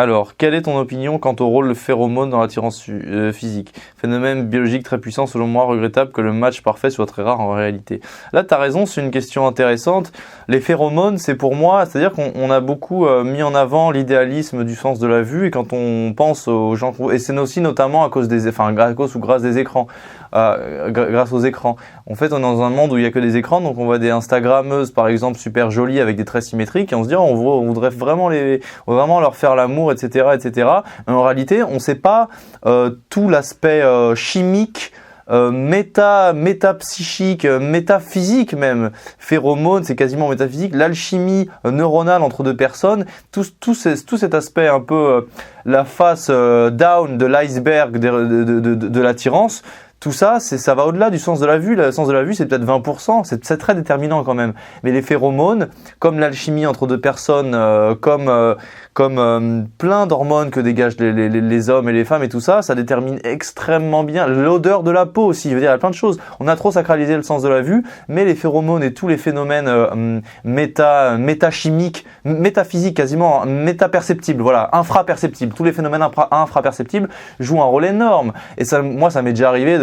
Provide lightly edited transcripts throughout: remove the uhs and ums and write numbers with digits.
Alors, quelle est ton opinion quant au rôle de phéromone dans l'attirance physique? Phénomène biologique très puissant, selon moi, regrettable que le match parfait soit très rare en réalité. Là, tu as raison, c'est une question intéressante. Les phéromones, c'est pour moi, c'est-à-dire qu'on a beaucoup mis en avant l'idéalisme du sens de la vue, et quand on pense aux gens, et c'est aussi notamment à cause grâce des écrans, grâce aux écrans. En fait, on est dans un monde où il n'y a que des écrans, donc on voit des Instagrammeuses, par exemple, super jolies avec des traits symétriques, et on se dit, on voudrait vraiment leur faire l'amour, etc., etc. Mais en réalité, on ne sait pas tout l'aspect chimique, métapsychique, métaphysique même. Phéromones, c'est quasiment métaphysique. L'alchimie neuronale entre deux personnes, tout cet aspect un peu la face down de l'iceberg de l'attirance. Tout ça, ça va au-delà du sens de la vue. Le sens de la vue, c'est peut-être 20%. C'est très déterminant quand même. Mais les phéromones, comme l'alchimie entre deux personnes, comme plein d'hormones que dégagent les hommes et les femmes et tout ça, ça détermine extrêmement bien l'odeur de la peau aussi. Je veux dire, il y a plein de choses. On a trop sacralisé le sens de la vue, mais les phéromones et tous les phénomènes métachimiques, métaphysiques quasiment, métaperceptibles, voilà, infraperceptibles, tous les phénomènes infraperceptibles jouent un rôle énorme. Et ça, moi, ça m'est déjà arrivé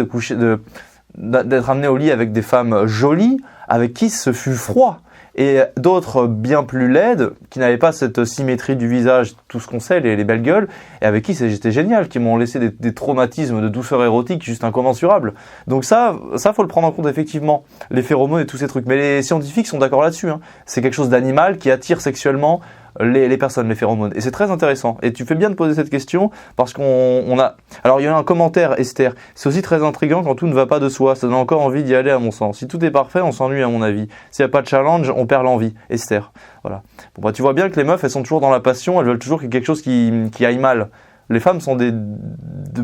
d'être amené au lit avec des femmes jolies, avec qui ce fut froid. Et d'autres bien plus laides, qui n'avaient pas cette symétrie du visage, tout ce qu'on sait, les belles gueules, et avec qui j'étais génial, qui m'ont laissé des traumatismes de douceur érotique juste incommensurables. Donc ça faut le prendre en compte effectivement, les phéromones et tous ces trucs. Mais les scientifiques sont d'accord là-dessus, hein. C'est quelque chose d'animal qui attire sexuellement les personnes, les phéromones. Et c'est très intéressant. Et tu fais bien de poser cette question parce qu'on a... Alors il y a un commentaire, Esther. C'est aussi très intriguant quand tout ne va pas de soi. Ça donne encore envie d'y aller à mon sens. Si tout est parfait, on s'ennuie à mon avis. S'il n'y a pas de challenge, on perd l'envie. Esther. Voilà. Bon, bah, tu vois bien que les meufs, elles sont toujours dans la passion. Elles veulent toujours qu'il y ait quelque chose qui aille mal. Les femmes sont de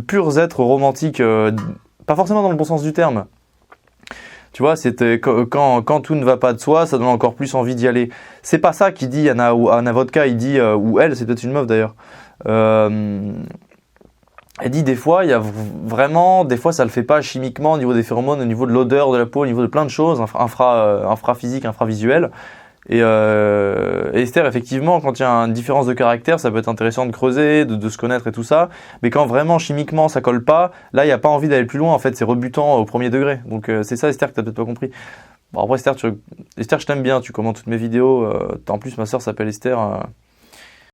purs êtres romantiques. Pas forcément dans le bon sens du terme. Tu vois, c'était quand tout ne va pas de soi, ça donne encore plus envie d'y aller. C'est pas ça qu'il dit Anna Vodka, il dit, ou elle, c'est peut-être une meuf d'ailleurs. Elle dit des fois, il y a vraiment, des fois ça le fait pas chimiquement au niveau des phéromones, au niveau de l'odeur de la peau, au niveau de plein de choses, infraphysique, infravisuel. Et Esther, effectivement, quand il y a une différence de caractère, ça peut être intéressant de creuser, de se connaître et tout ça. Mais quand vraiment chimiquement ça colle pas, là il n'y a pas envie d'aller plus loin. En fait, c'est rebutant au premier degré. Donc c'est ça, Esther, que t'as peut-être pas compris. Bon, après Esther, je t'aime bien. Tu commentes toutes mes vidéos. En plus, ma sœur s'appelle Esther.